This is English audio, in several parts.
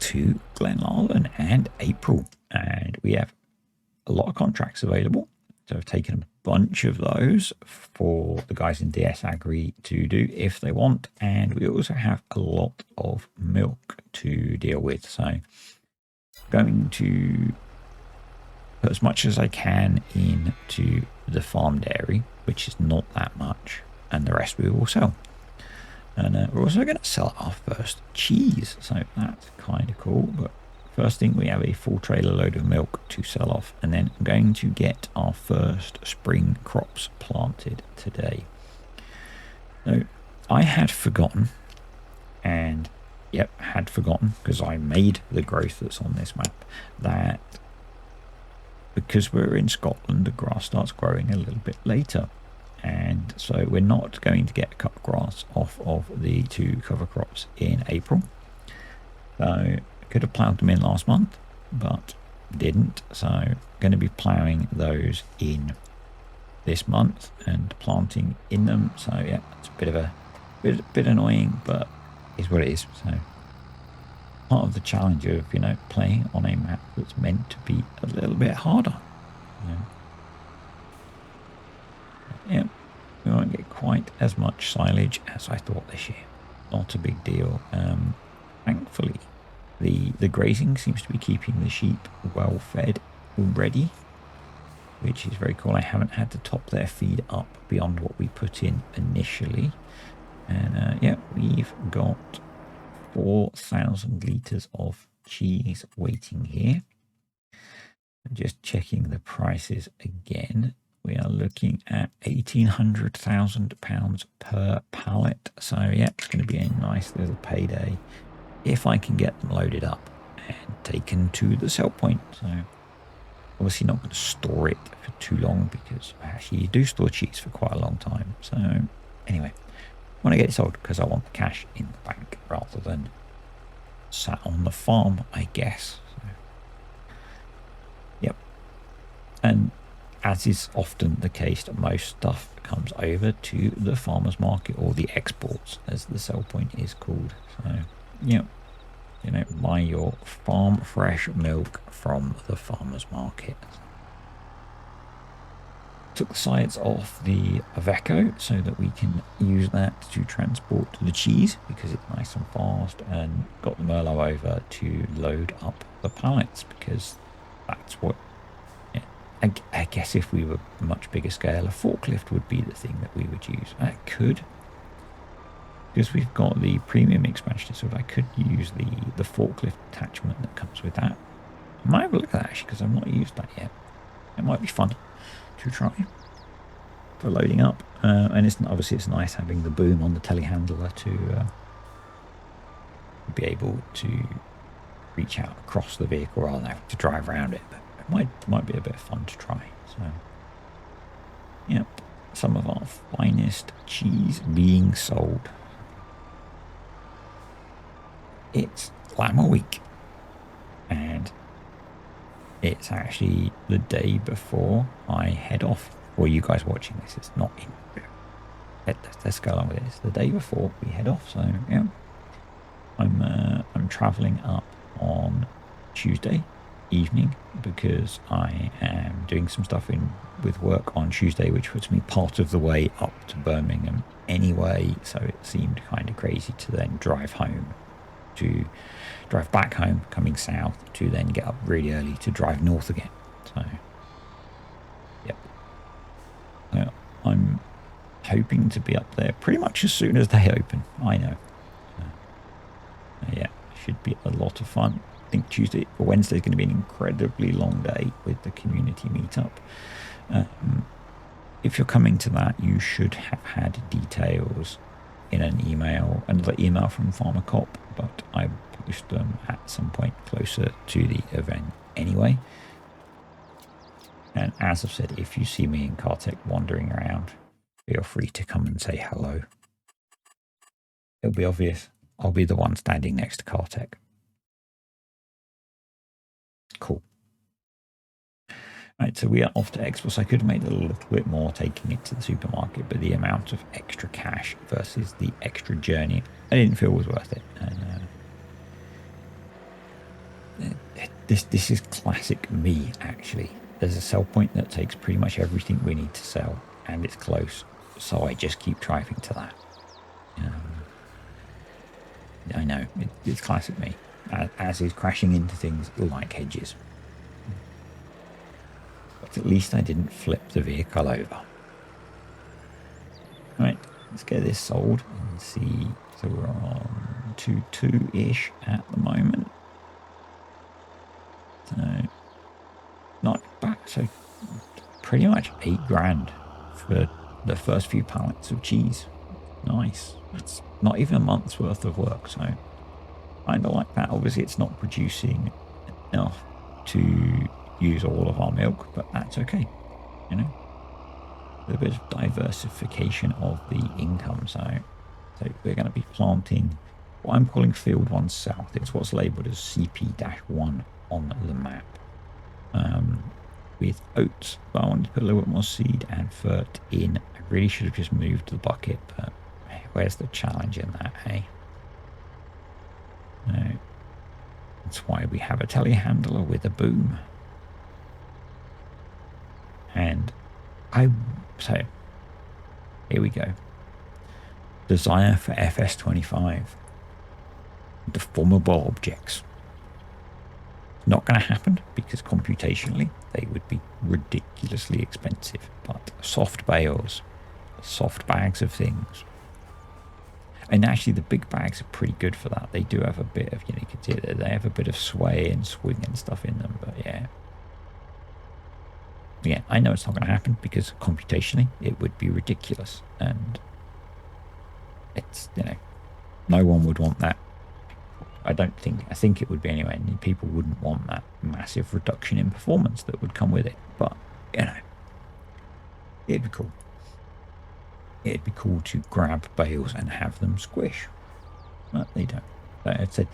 to Glenlarvan and April, and we have a lot of contracts available. So I've taken a bunch of those for the guys in DS Agri to do if they want, and we also have a lot of milk to deal with. So I'm going to put as much as I can into the farm dairy, which is not that much, and the rest we will sell. And we're also going to sell our first cheese, so that's kind of cool. But first thing, we have a full trailer load of milk to sell off, and then I'm going to get our first spring crops planted today. So I had forgotten, and yep, had forgotten, because I made the growth that's on this map, that because we're in Scotland, the grass starts growing a little bit later. And so we're not going to get cut grass off of the 2 cover crops in April. So I could have ploughed them in last month, but didn't. So I'm going to be ploughing those in this month and planting in them. So yeah, it's a bit annoying, but is what it is. So part of the challenge of, playing on a map that's meant to be a little bit harder. Yeah, we won't get quite as much silage as I thought this year. Not a big deal. Thankfully, the grazing seems to be keeping the sheep well fed already, which is very cool. I haven't had to top their feed up beyond what we put in initially. And yeah, we've got 4,000 litres of cheese waiting here. Just checking the prices again. We are looking at £1,800,000 per pallet. So yeah, it's going to be a nice little payday if I can get them loaded up and taken to the sell point. So obviously not going to store it for too long, because actually you do store cheese for quite a long time. So anyway, I want to get it sold because I want the cash in the bank rather than sat on the farm, I guess. So, yep. And as is often the case, most stuff comes over to the farmer's market, or the exports as the sell point is called. So yeah, buy your farm fresh milk from the farmer's market. Took the sides off the Iveco so that we can use that to transport the cheese, because it's nice and fast, and got the Merlot over to load up the pallets, because that's what, I guess if we were much bigger scale, a forklift would be the thing that we would use. I could, because we've got the premium expansion, so I could use the forklift attachment that comes with that. I might have a look at that actually, because I've not used that yet. It might be fun to try for loading up, and it's nice having the boom on the telehandler to be able to reach out across the vehicle rather than have to drive around it. But it might be a bit of fun to try. So yep, some of our finest cheese being sold. It's Lamb Week, and it's actually the day before I head off. For you guys watching this, it's not in. Let's go along with it. It's the day before we head off. So yeah, I'm traveling up on Tuesday evening, because I am doing some stuff with work on Tuesday, which puts me part of the way up to Birmingham anyway. So it seemed kind of crazy to then drive back home coming south, to then get up really early to drive north again. So yep, I'm hoping to be up there pretty much as soon as they open. I know. Yeah, should be a lot of fun. I think Wednesday is going to be an incredibly long day with the community meetup. If you're coming to that, you should have had details in another email from Farmer Cop, but I post them at some point closer to the event anyway. And as I've said, if you see me in Cartech wandering around, feel free to come and say hello. It'll be obvious. I'll be the one standing next to Cartech. Cool. Right, so we are off to Expo. I could have made a little bit more taking it to the supermarket, but the amount of extra cash versus the extra journey, I didn't feel was worth it. And This is classic me, actually. There's a sell point that takes pretty much everything we need to sell, and it's close. So I just keep driving to that. I know, it's classic me. As is crashing into things like hedges. But at least I didn't flip the vehicle over. Right, let's get this sold and see. So we're on 2.2-ish at the moment. So not bad. So pretty much $8,000 for the first few pallets of cheese. Nice. It's not even a month's worth of work, so kind of like that. Obviously, it's not producing enough to use all of our milk, but that's okay. You know, a bit of diversification of the income. So we're going to be planting what I'm calling Field 1 South. It's what's labelled as CP-1 on the map. With oats, but I wanted to put a little bit more seed and fert in. I really should have just moved the bucket, but where's the challenge in that, hey? No. That's why we have a telehandler with a boom. And so here we go. Desire for FS25. Deformable objects. Not going to happen because computationally they would be ridiculously expensive. But soft bales, soft bags of things. And actually the big bags are pretty good for that. They do have a bit of, you know, you can see it, they have a bit of sway and swing and stuff in them. But yeah, I know it's not going to happen because computationally it would be ridiculous. And it's, you know, no one would want that. I think it would be anyway, and people wouldn't want that massive reduction in performance that would come with it. But, you know, it'd be cool. It'd be cool to grab bales and have them squish. But they don't. So I said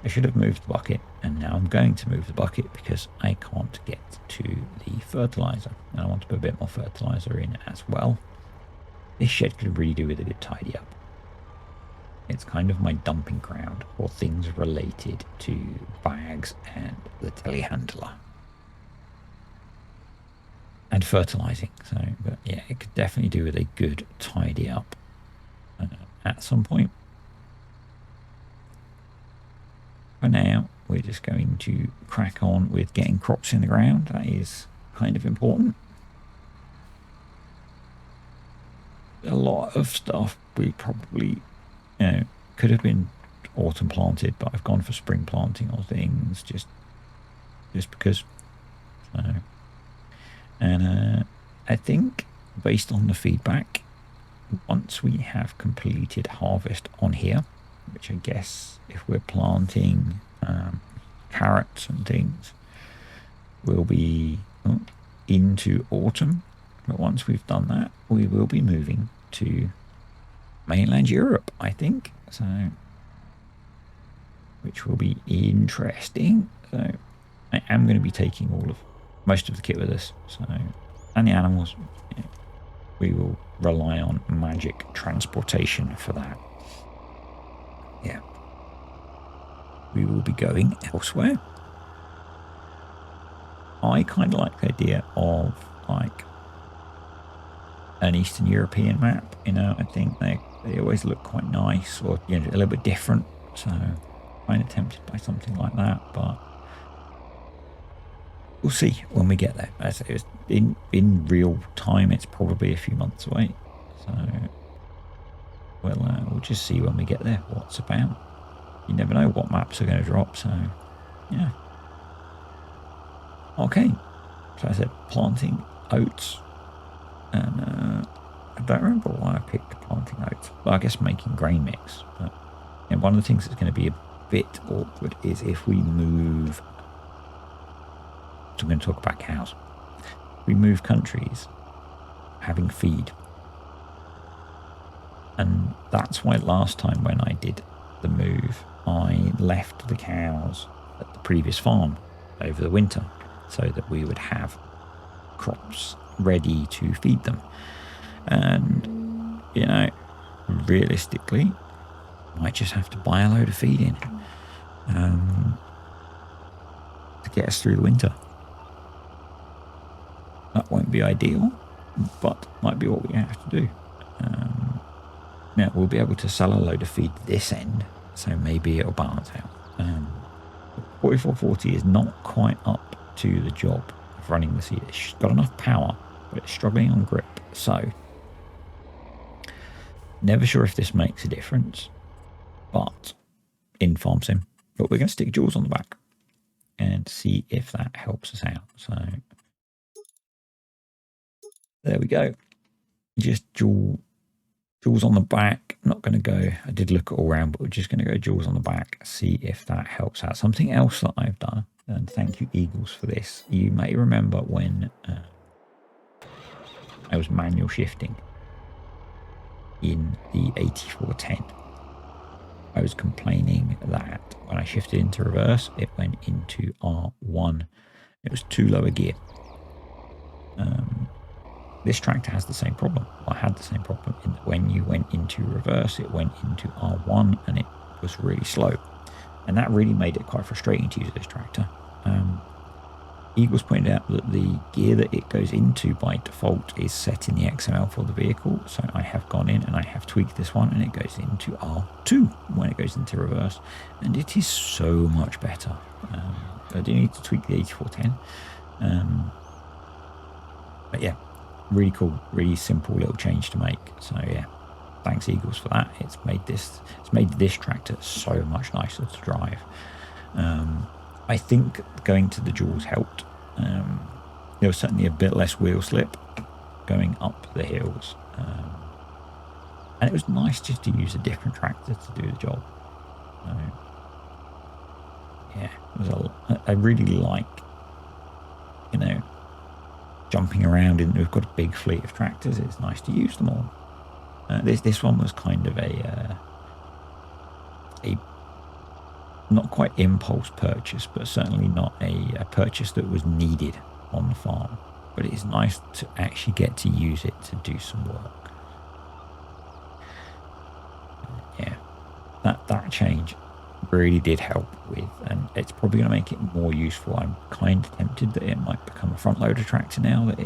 I should have moved the bucket, and now I'm going to move the bucket because I can't get to the fertilizer. And I want to put a bit more fertilizer in as well. This shed could really do with a good tidy up. It's kind of my dumping ground for things related to bags and the telehandler. And fertilizing. So, but yeah, it could definitely do with a good tidy up at some point. For now, we're just going to crack on with getting crops in the ground. That is kind of important. A lot of stuff we probably, you know, could have been autumn planted, but I've gone for spring planting or things just because. So, and I think based on the feedback, once we have completed harvest on here, which I guess if we're planting carrots and things, will be into autumn. But once we've done that, we will be moving to mainland Europe, I think. So, which will be interesting. So, I am going to be taking most of the kit with us. So, and the animals, you know, we will rely on magic transportation for that. Yeah. We will be going elsewhere. I kind of like the idea of like an Eastern European map. You know, I think they always look quite nice, or, you know, a little bit different. So kind of tempted by something like that, but we'll see when we get there. As it was in real time, it's probably a few months away. So we'll just see when we get there what's about. You never know what maps are going to drop. So yeah. Okay. So I said planting oats, and I don't remember why I picked planting oats. Well, I guess making grain mix. But and one of the things that's going to be a bit awkward is if we move. So I'm going to talk about cows. We move countries, having feed. And that's why last time when I did the move, I left the cows at the previous farm over the winter so that we would have crops ready to feed them. And, you know, realistically, I might just have to buy a load of feed in. to get us through the winter. That won't be ideal, but might be what we have to do. Now, we'll be able to sell a load of feed this end, so maybe it'll balance out. 4440 is not quite up to the job of running the seed. It's got enough power, but it's struggling on grip. So, never sure if this makes a difference, but in Farm Sim. But we're going to stick Jules on the back and see if that helps us out. So, there we go. Just Jules on the back. Not going to go. I did look all around, but we're just going to go Jules on the back. See if that helps out. Something else that I've done, and thank you Eagles for this. You may remember when I was manual shifting in the 8410. I was complaining that when I shifted into reverse, it went into R1. It was too low a gear. This tractor has the same problem. I had the same problem in that when you went into reverse, it went into R1 and it was really slow. And that really made it quite frustrating to use this tractor. Eagles pointed out that the gear that it goes into by default is set in the XML for the vehicle. So I have gone in and I have tweaked this one and it goes into R2 when it goes into reverse. And it is so much better. I do need to tweak the 8410. But yeah, really cool, really simple little change to make. So yeah, thanks Eagles for that. It's made this tractor so much nicer to drive. I think going to the Jules helped. There was certainly a bit less wheel slip going up the hills, and it was nice just to use a different tractor to do the job. So, yeah, it was I really like, jumping around. We've got a big fleet of tractors. It's nice to use them all. This one was kind of a not quite impulse purchase, but certainly not a purchase that was needed on the farm. But it is nice to actually get to use it to do some work. Yeah, that change really did help with, and it's probably going to make it more useful. I'm kind of tempted that it might become a front loader tractor now that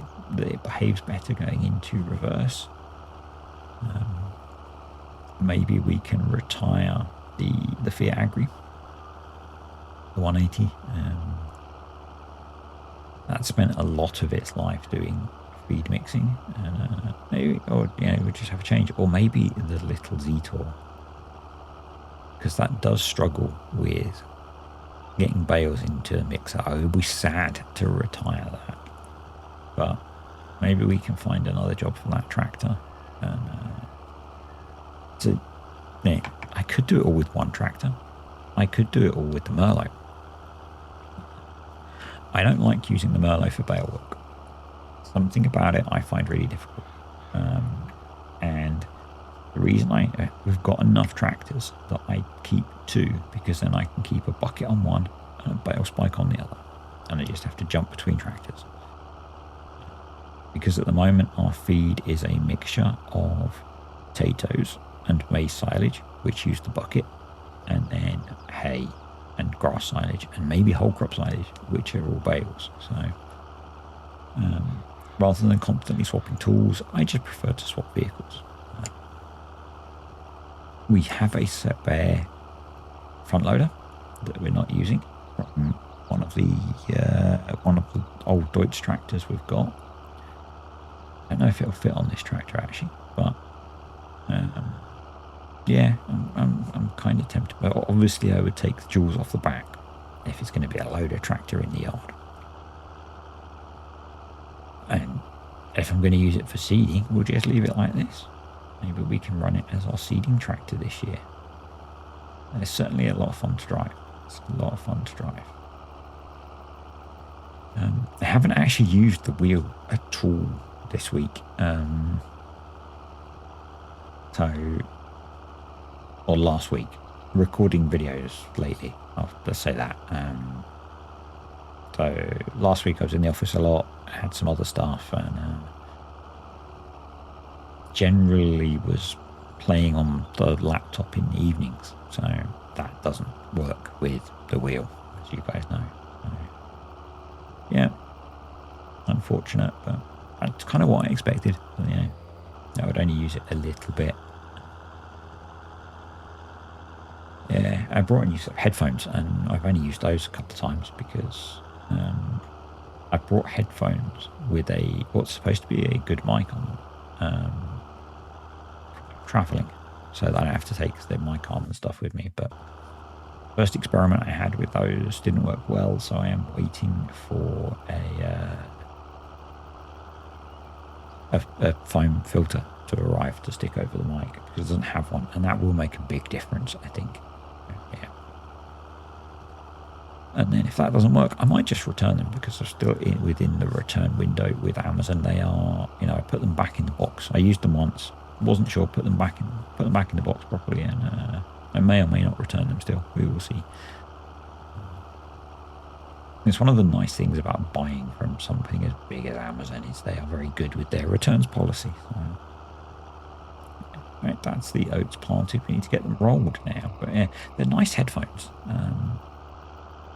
it behaves better going into reverse. Maybe we can retire the Fiat Agri, the 180. That spent a lot of its life doing feed mixing, and maybe, or we just have a change, or maybe the little Zetor, because that does struggle with getting bales into the mixer. I would be sad to retire that, but maybe we can find another job for that tractor. And I could do it all with one tractor. I could do it all with the Merlot. I don't like using the Merlot for bale work. Something about it I find really difficult. And the reason we've got enough tractors that I keep two, because then I can keep a bucket on one and a bale spike on the other. And I just have to jump between tractors. Because at the moment our feed is a mixture of potatoes and maize silage, which use the bucket, and then hay and grass silage and maybe whole crop silage, which are all bales. So rather than constantly swapping tools, I just prefer to swap vehicles. We have a spare front loader that we're not using from one of the old Deutz tractors we've got. I don't know if it'll fit on this tractor actually, but yeah, I'm kind of tempted. But obviously I would take the Jules off the back if it's going to be a loader tractor in the yard. And if I'm going to use it for seeding, we'll just leave it like this. Maybe we can run it as our seeding tractor this year. And it's certainly a lot of fun to drive. It's a lot of fun to drive. I haven't actually used the wheel at all this week. Or last week. Recording videos lately. Let's say that. So last week I was in the office a lot. I had some other stuff, and generally was playing on the laptop in the evenings. So that doesn't work with the wheel, as you guys know. yeah, unfortunate, but that's kind of what I expected. You know, I would only use it a little bit. Yeah, I brought in headphones, and I've only used those a couple of times because I brought headphones with what's supposed to be a good mic on traveling, so that I don't have to take the mic arm and stuff with me. But first experiment I had with those didn't work well, so I am waiting for a foam filter to arrive to stick over the mic, because it doesn't have one, and that will make a big difference, I think. Yeah. And then if that doesn't work, I might just return them, because they're still within the return window with Amazon. They are, you know, I put them back in the box. I used them once, wasn't sure, put them back in the box properly, and I may or may not return them still. We will see. It's one of the nice things about buying from something as big as Amazon is they are very good with their returns policy. So, right, that's the oats planted. We need to get them rolled now. But yeah, they're nice headphones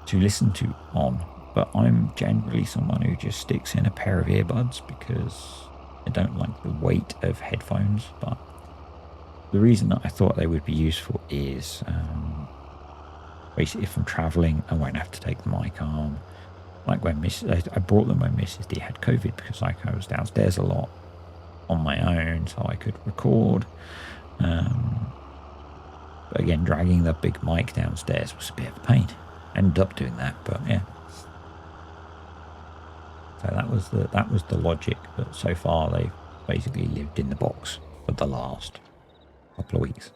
to listen to on. But I'm generally someone who just sticks in a pair of earbuds because I don't like the weight of headphones. But the reason that I thought they would be useful is basically if I'm traveling, I won't have to take the mic arm. Like when I brought them when Mrs. D had COVID, because I was downstairs a lot on my own, so I could record. But again, dragging the big mic downstairs was a bit of a pain. Ended up doing that, but yeah. So that was the logic. But so far, they've basically lived in the box for the last couple of weeks.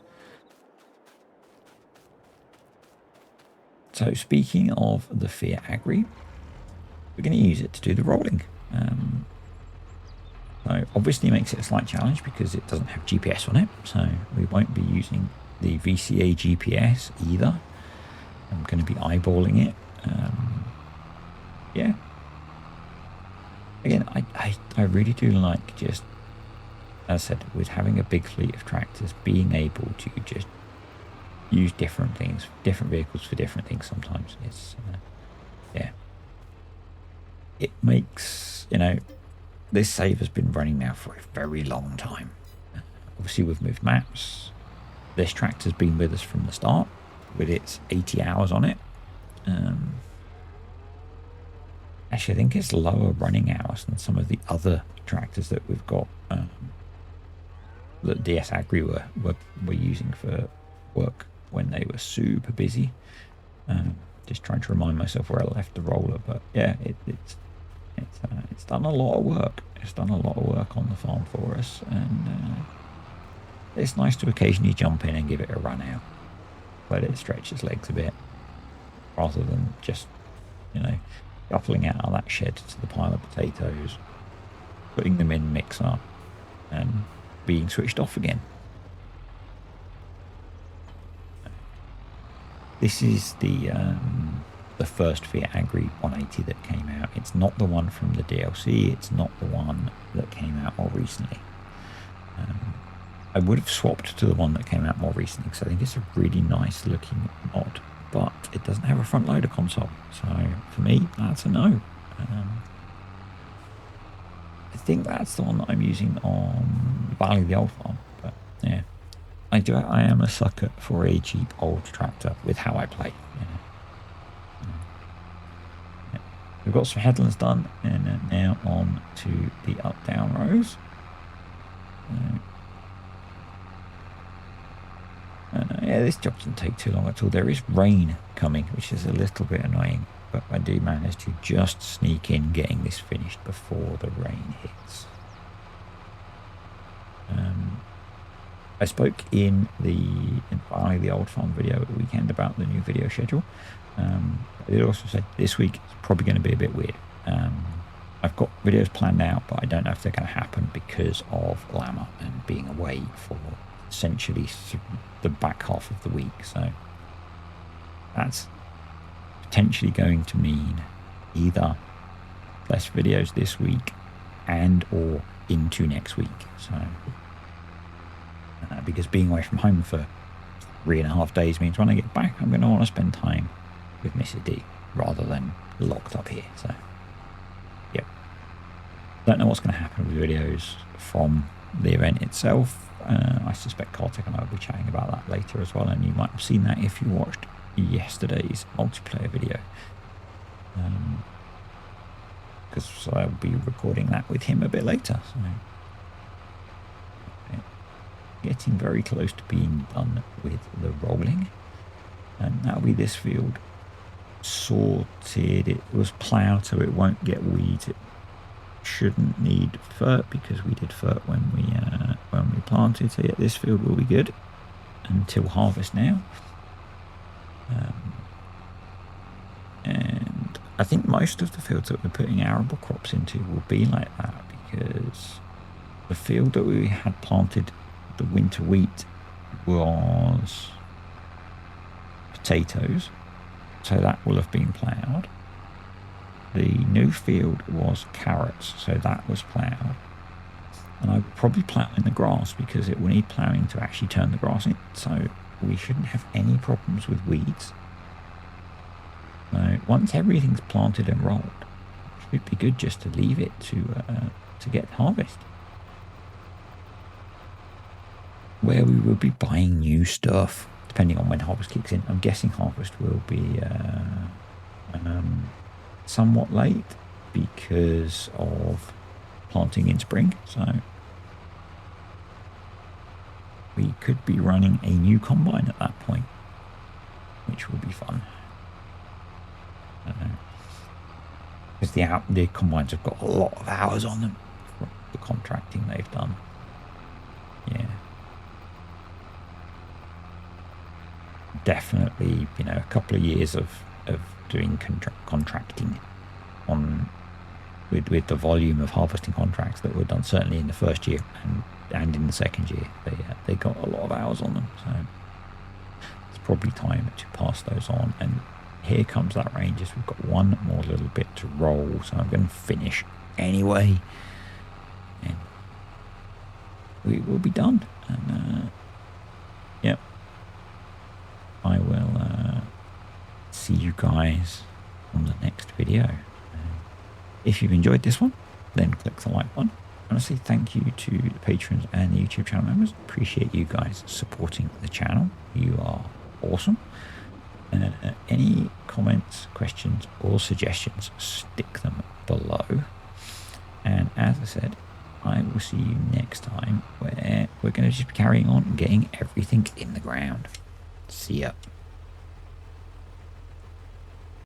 So speaking of the Fiat Agri, we're going to use it to do the rolling. So obviously it makes it a slight challenge because it doesn't have GPS on it. So we won't be using the VCA GPS either. I'm going to be eyeballing it. Yeah. Again, I really do like, just, as I said, with having a big fleet of tractors, being able to just use different things, different vehicles for different things sometimes. It's, yeah. It makes, you know, this save has been running now for a very long time. Obviously, we've moved maps. This tractor's been with us from the start with its 80 hours on it. Actually, I think it's lower running hours than some of the other tractors that we've got that DS Agri were using for work when they were super busy. Just trying to remind myself where I left the roller, but yeah, it's done a lot of work. It's done a lot of work on the farm for us, and it's nice to occasionally jump in and give it a run out, let it stretch its legs a bit, rather than just, you know, shuffling out of that shed to the pile of potatoes, putting them in mixer, and being switched off again. This is the first Fiat Agri 180 that came out. It's not the one from the DLC. It's not the one that came out more recently. I would have swapped to the one that came out more recently because I think it's a really nice looking mod, but it doesn't have a front loader console. So for me, that's a no. I think that's the one that I'm using on Valley of the Old Farm. But yeah, I am a sucker for a cheap old tractor with how I play. Yeah. We've got some headlands done, and now on to the up-down rows. Yeah, this job doesn't take too long at all. There is rain coming, which is a little bit annoying, but I do manage to just sneak in getting this finished before the rain hits. I spoke in finally the Old Farm video at the weekend about the new video schedule. I did also say this week is probably going to be a bit weird. I've got videos planned out, but I don't know if they're going to happen because of Llama and being away for essentially the back half of the week. So that's potentially going to mean either less videos this week and or into next week. So because being away from home for 3.5 days means when I get back, I'm going to want to spend time with Mrs. D rather than locked up here. So don't know what's going to happen with videos from the event itself. I suspect Kartik and I will be chatting about that later as well, and you might have seen that if you watched yesterday's multiplayer video, because I'll be recording that with him a bit later. So getting very close to being done with the rolling, and that'll be this field sorted. It was ploughed so it won't get weeds. It shouldn't need fert because we did fert when we planted. So yeah, this field will be good until harvest now. And I think most of the fields that we're putting arable crops into will be like that, because the field that we had planted the winter wheat was potatoes, so that will have been ploughed. The new field was carrots, so that was ploughed. And I would probably plough in the grass because it will need ploughing to actually turn the grass in, so we shouldn't have any problems with weeds. So once everything's planted and rolled, it would be good just to leave it to get harvest. Where we will be buying new stuff, depending on when harvest kicks in. I'm guessing harvest will be somewhat late because of planting in spring. So we could be running a new combine at that point, which will be fun. Because the combines have got a lot of hours on them for the contracting they've done. Yeah. Definitely, a couple of years of doing contracting on with the volume of harvesting contracts that were done, certainly in the first year and in the second year, they got a lot of hours on them. So it's probably time to pass those on. And here comes that ranges. We've got one more little bit to roll, so I'm going to finish anyway, and we will be done. And yep. I will see you guys on the next video. If you've enjoyed this one, then click the like button. Honestly, thank you to the patrons and the YouTube channel members. Appreciate you guys supporting the channel. You are awesome. And any comments, questions, or suggestions, stick them below. And as I said, I will see you next time, where we're going to just be carrying on and getting everything in the ground. See ya.